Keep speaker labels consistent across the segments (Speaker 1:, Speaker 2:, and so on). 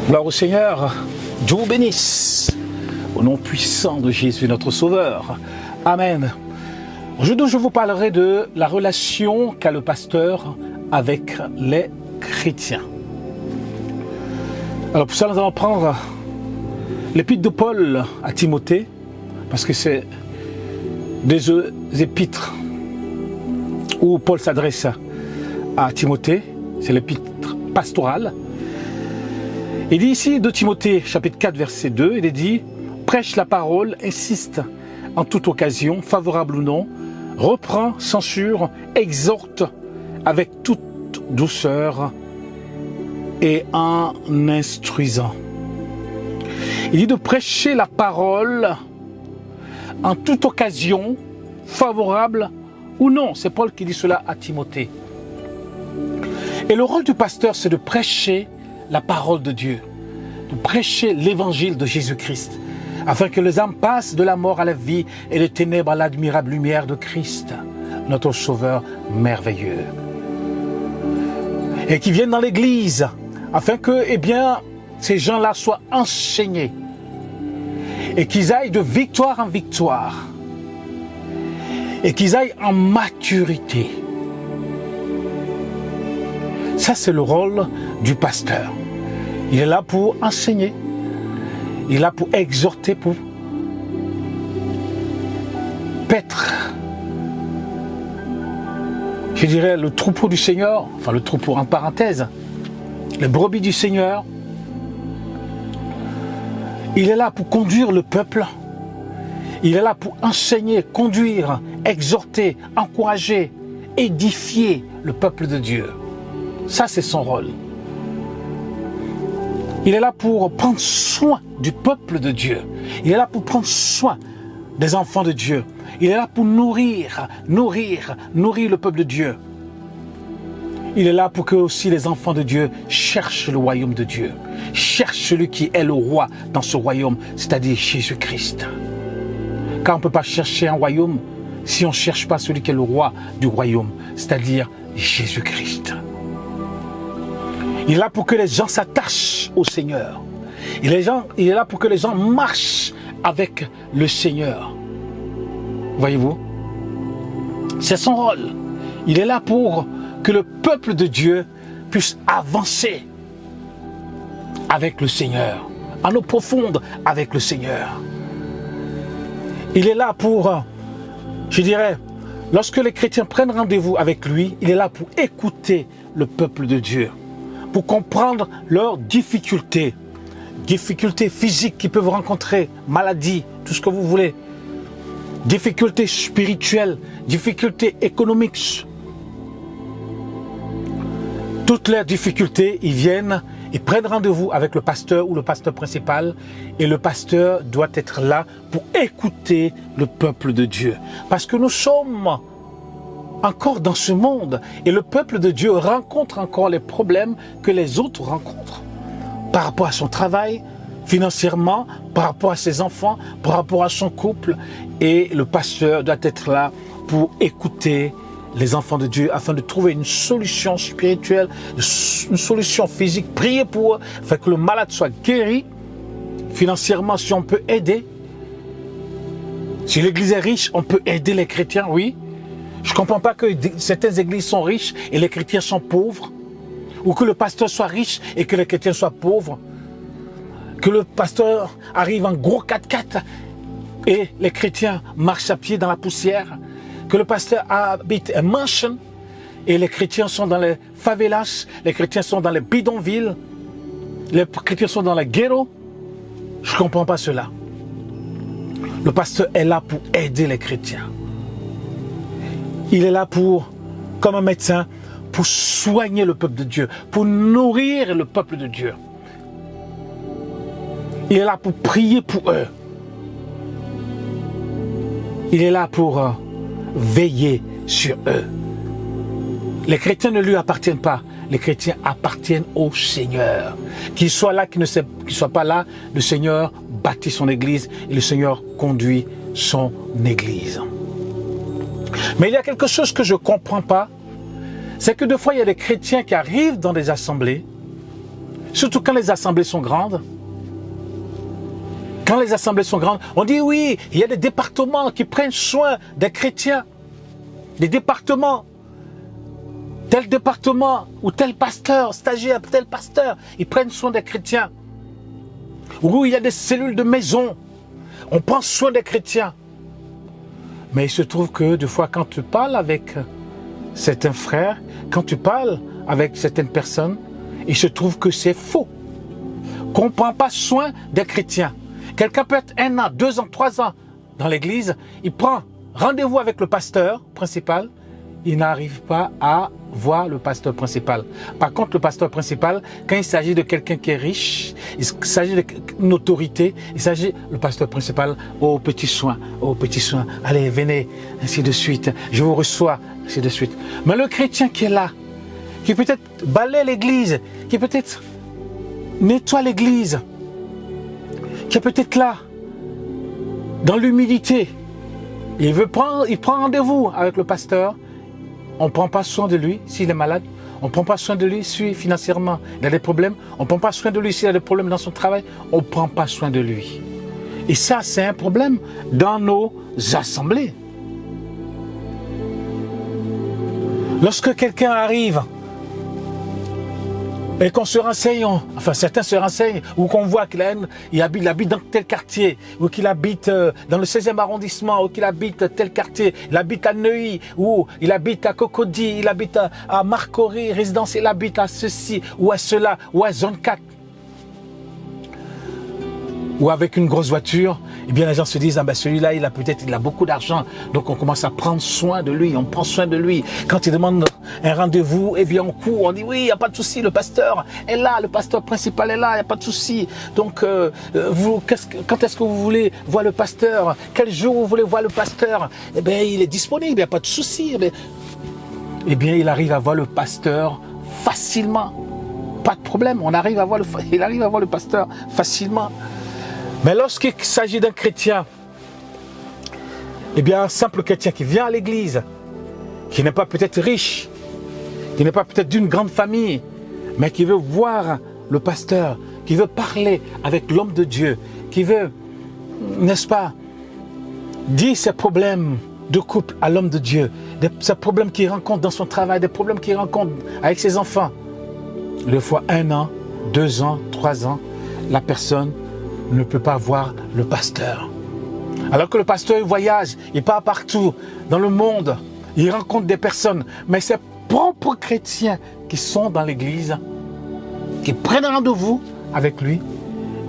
Speaker 1: Gloire au Seigneur, Dieu vous bénisse, au nom puissant de Jésus notre Sauveur. Amen. Aujourd'hui, je vous parlerai de la relation qu'a le pasteur avec les chrétiens. Alors pour ça, nous allons prendre l'épître de Paul à Timothée, parce que c'est des épîtres où Paul s'adresse à Timothée, c'est l'épître pastorale. Il dit ici de Timothée, chapitre 4, verset 2, il est dit « Prêche la parole, insiste en toute occasion, favorable ou non, reprend, censure, exhorte avec toute douceur et en instruisant. » Il dit de prêcher la parole en toute occasion, favorable ou non. C'est Paul qui dit cela à Timothée. Et le rôle du pasteur, c'est de prêcher la parole de Dieu, de prêcher l'évangile de Jésus-Christ, afin que les âmes passent de la mort à la vie et des ténèbres à l'admirable lumière de Christ, notre Sauveur merveilleux. Et qui viennent dans l'église, afin que, ces gens-là soient enseignés, et qu'ils aillent de victoire en victoire, et qu'ils aillent en maturité. Ça, c'est le rôle du pasteur. Il est là pour enseigner. Il est là pour exhorter, pour paître, je dirais, le troupeau du Seigneur, enfin le troupeau en parenthèse, les brebis du Seigneur. Il est là pour conduire le peuple. Il est là pour enseigner, conduire, exhorter, encourager, édifier le peuple de Dieu. Ça, c'est son rôle. Il est là pour prendre soin du peuple de Dieu. Il est là pour prendre soin des enfants de Dieu. Il est là pour nourrir le peuple de Dieu. Il est là pour que aussi les enfants de Dieu cherchent le royaume de Dieu. Cherchent celui qui est le roi dans ce royaume, c'est-à-dire Jésus-Christ. Car on ne peut pas chercher un royaume si on ne cherche pas celui qui est le roi du royaume, c'est-à-dire Jésus-Christ. Il est là pour que les gens s'attachent au Seigneur. Il est là pour que les gens marchent avec le Seigneur. Voyez-vous? C'est son rôle. Il est là pour que le peuple de Dieu puisse avancer avec le Seigneur, en eau profonde avec le Seigneur. Il est là pour, je dirais, lorsque les chrétiens prennent rendez-vous avec lui, il est là pour écouter le peuple de Dieu, pour comprendre leurs difficultés physiques qu'ils peuvent rencontrer, maladies, tout ce que vous voulez, difficultés spirituelles, difficultés économiques. Toutes leurs difficultés, ils prennent rendez-vous avec le pasteur ou le pasteur principal, et le pasteur doit être là pour écouter le peuple de Dieu. Parce que nous sommes encore dans ce monde, et le peuple de Dieu rencontre encore les problèmes que les autres rencontrent par rapport à son travail, financièrement, par rapport à ses enfants, par rapport à son couple, et le pasteur doit être là pour écouter les enfants de Dieu afin de trouver une solution spirituelle, une solution physique, prier pour eux, afin que le malade soit guéri. Financièrement, si on peut aider, si l'église est riche, on peut aider les chrétiens, oui. Je ne comprends pas que certaines églises sont riches et les chrétiens sont pauvres, ou que le pasteur soit riche et que les chrétiens soient pauvres, que le pasteur arrive en gros 4x4 et les chrétiens marchent à pied dans la poussière, que le pasteur habite un mansion et les chrétiens sont dans les favelas, les chrétiens sont dans les bidonvilles, les chrétiens sont dans les ghettos. Je ne comprends pas cela. Le pasteur est là pour aider les chrétiens. Il est là pour, comme un médecin, pour soigner le peuple de Dieu, pour nourrir le peuple de Dieu. Il est là pour prier pour eux. Il est là pour veiller sur eux. Les chrétiens ne lui appartiennent pas. Les chrétiens appartiennent au Seigneur. Qu'il soit là, qu'il ne soit pas là, le Seigneur bâtit son église et le Seigneur conduit son église. Mais il y a quelque chose que je ne comprends pas, c'est que des fois il y a des chrétiens qui arrivent dans des assemblées Surtout quand les assemblées sont grandes. Quand les assemblées sont grandes, on dit oui, il y a des départements qui prennent soin des chrétiens. Des départements. Tel département ou tel pasteur, stagiaire, tel pasteur, ils prennent soin des chrétiens. Ou il y a des cellules de maison. On prend soin des chrétiens. Mais il se trouve que des fois, quand tu parles avec certains frères, quand tu parles avec certaines personnes, il se trouve que c'est faux. Qu'on ne prend pas soin des chrétiens. Quelqu'un peut être 1 an, 2 ans, 3 ans dans l'église, il prend rendez-vous avec le pasteur principal, il n'arrive pas à voir le pasteur principal. Par contre, le pasteur principal, quand il s'agit de quelqu'un qui est riche, il s'agit d'une autorité, il s'agit le pasteur principal, oh petit soin, allez, venez, ainsi de suite, je vous reçois, ainsi de suite. Mais le chrétien qui est là, qui peut-être balaie l'église, qui peut-être nettoie l'église, qui est peut-être là, dans l'humilité, il prend rendez-vous avec le pasteur. On ne prend pas soin de lui s'il est malade. On ne prend pas soin de lui si financièrement il a des problèmes. On ne prend pas soin de lui s'il a des problèmes dans son travail. On ne prend pas soin de lui. Et ça, c'est un problème dans nos assemblées. Lorsque quelqu'un arrive et qu'on se renseigne, enfin certains se renseignent, ou qu'on voit qu'il habite dans tel quartier, ou qu'il habite dans le 16e arrondissement, ou qu'il habite tel quartier, il habite à Neuilly, ou il habite à Cocody, il habite à Marcory, résidence, il habite à ceci, ou à cela, ou à zone 4. Ou avec une grosse voiture, eh bien les gens se disent, ah ben celui-là, il a beaucoup d'argent, donc on commence à prendre soin de lui, on prend soin de lui. Quand il demande un rendez-vous, eh bien on court, on dit oui, il n'y a pas de souci, le pasteur est là, le pasteur principal est là, il n'y a pas de souci. Donc quand est-ce que vous voulez voir le pasteur? Quel jour vous voulez voir le pasteur? Eh bien il est disponible, il n'y a pas de souci. Eh bien il arrive à voir le pasteur facilement, pas de problème, il arrive à voir le pasteur facilement. Mais lorsqu'il s'agit d'un chrétien, eh bien un simple chrétien qui vient à l'église, qui n'est pas peut-être riche, qui n'est pas peut-être d'une grande famille, mais qui veut voir le pasteur, qui veut parler avec l'homme de Dieu, qui veut, n'est-ce pas, dire ses problèmes de couple à l'homme de Dieu, ses problèmes qu'il rencontre dans son travail, des problèmes qu'il rencontre avec ses enfants. Des fois 1 an, 2 ans, 3 ans, la personne ne peut pas voir le pasteur. Alors que le pasteur il voyage, il part partout dans le monde, il rencontre des personnes, mais ses propres chrétiens qui sont dans l'église, qui prennent rendez-vous avec lui,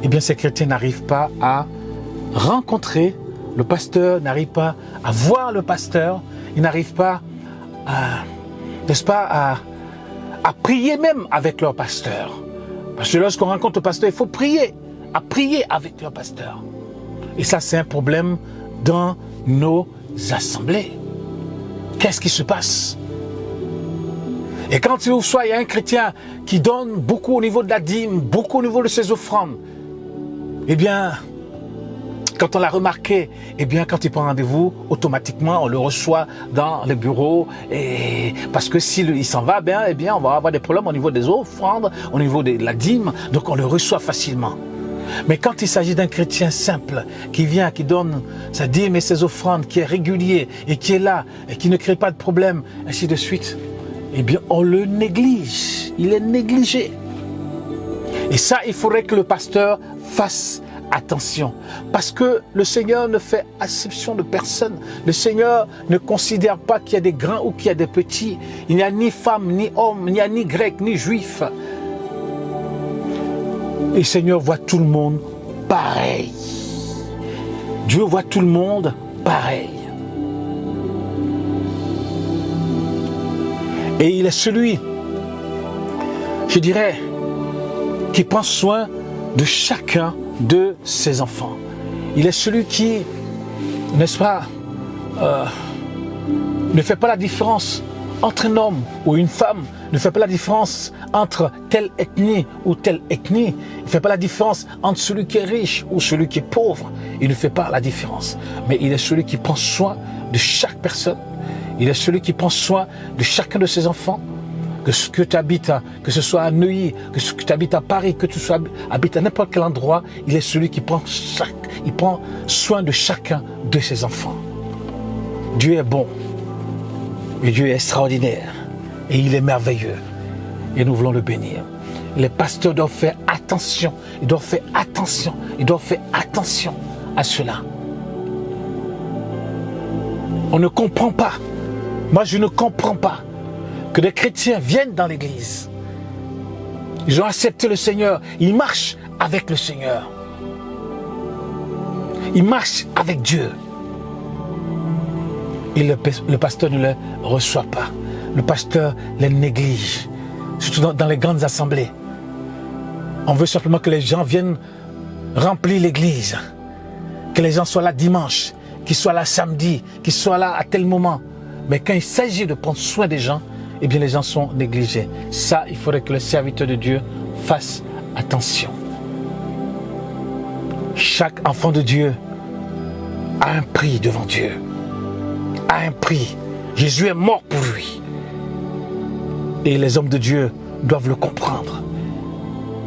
Speaker 1: eh bien ces chrétiens n'arrivent pas à rencontrer le pasteur, n'arrivent pas à voir le pasteur, ils n'arrivent pas à, n'est-ce pas, à prier même avec leur pasteur. Parce que lorsqu'on rencontre le pasteur, il faut prier, à prier avec leur pasteur. Et ça, c'est un problème dans nos assemblées. Qu'est-ce qui se passe? Et quand il y a un chrétien qui donne beaucoup au niveau de la dîme, beaucoup au niveau de ses offrandes, eh bien, quand on l'a remarqué, eh bien, quand il prend rendez-vous, automatiquement, on le reçoit dans le bureau. Et parce que s'il s'en va, eh bien, on va avoir des problèmes au niveau des offrandes, au niveau de la dîme. Donc, on le reçoit facilement. Mais quand il s'agit d'un chrétien simple, qui vient, qui donne sa dîme et ses offrandes, qui est régulier et qui est là, et qui ne crée pas de problème, ainsi de suite, eh bien, on le néglige. Il est négligé. Et ça, il faudrait que le pasteur fasse attention. Parce que le Seigneur ne fait acception de personne. Le Seigneur ne considère pas qu'il y a des grands ou qu'il y a des petits. Il n'y a ni femme, ni homme, il n'y a ni grec, ni juif. Et le Seigneur voit tout le monde pareil. Dieu voit tout le monde pareil. Et il est celui, je dirais, qui prend soin de chacun de ses enfants. Il est celui qui, n'est-ce pas, ne fait pas la différence entre un homme ou une femme, ne fait pas la différence entre telle ethnie ou telle ethnie. Il ne fait pas la différence entre celui qui est riche ou celui qui est pauvre. Il ne fait pas la différence. Mais il est celui qui prend soin de chaque personne. Il est celui qui prend soin de chacun de ses enfants. que tu habites, que ce soit à Neuilly, que tu habites à Paris, que tu habites à n'importe quel endroit, il est celui qui prend soin de chacun de ses enfants. Dieu est bon, et Dieu est extraordinaire, et il est merveilleux, et nous voulons le bénir. Les pasteurs doivent faire attention, ils doivent faire attention à cela. On ne comprend pas, moi je ne comprends pas que des chrétiens viennent dans l'église. Ils ont accepté le Seigneur, ils marchent avec le Seigneur. Ils marchent avec Dieu. Et le pasteur ne les reçoit pas. Le pasteur les néglige, surtout dans les grandes assemblées. On veut simplement que les gens viennent remplir l'église, que les gens soient là dimanche, qu'ils soient là samedi, qu'ils soient là à tel moment. Mais quand il s'agit de prendre soin des gens, eh bien les gens sont négligés. Ça, il faudrait que le serviteur de Dieu fasse attention. Chaque enfant de Dieu a un prix devant Dieu. A un prix. Jésus est mort pour lui. Et les hommes de Dieu doivent le comprendre.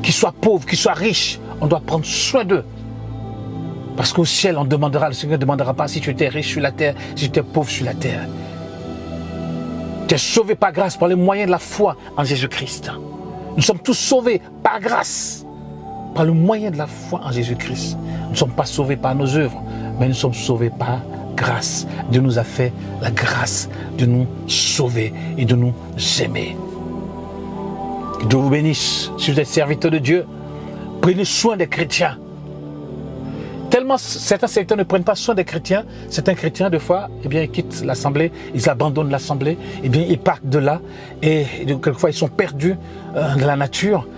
Speaker 1: Qu'ils soient pauvres, qu'ils soient riches, on doit prendre soin d'eux. Parce qu'au ciel, on demandera, le Seigneur ne demandera pas si tu étais riche sur la terre, si tu étais pauvre sur la terre. Tu es sauvé par grâce, par les moyens de la foi en Jésus-Christ. Nous sommes tous sauvés par grâce, par le moyen de la foi en Jésus-Christ. Nous ne sommes pas sauvés par nos œuvres, mais nous sommes sauvés par grâce. Dieu nous a fait la grâce de nous sauver et de nous aimer. Que Dieu vous bénisse. Si vous êtes serviteur de Dieu, prenez soin des chrétiens. Tellement certains serviteurs ne prennent pas soin des chrétiens, certains chrétiens, des fois, eh bien, ils quittent l'assemblée, ils abandonnent l'assemblée, eh bien, ils partent de là, et quelquefois, ils sont perdus de la nature,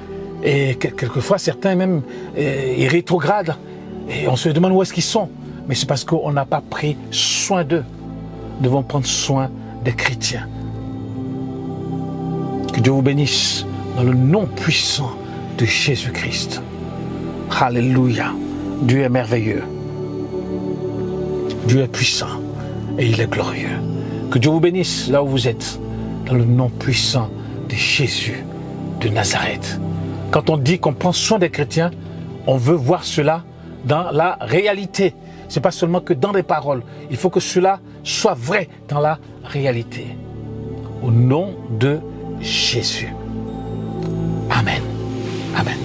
Speaker 1: et quelquefois, certains même, ils rétrogradent, et on se demande où est-ce qu'ils sont. Mais c'est parce qu'on n'a pas pris soin d'eux. Nous devons prendre soin des chrétiens. Que Dieu vous bénisse dans le nom puissant de Jésus-Christ. Alléluia. Dieu est merveilleux. Dieu est puissant et il est glorieux. Que Dieu vous bénisse là où vous êtes, dans le nom puissant de Jésus de Nazareth. Quand on dit qu'on prend soin des chrétiens, on veut voir cela dans la réalité. Ce n'est pas seulement que dans les paroles. Il faut que cela soit vrai dans la réalité. Au nom de Jésus. Amen. Amen.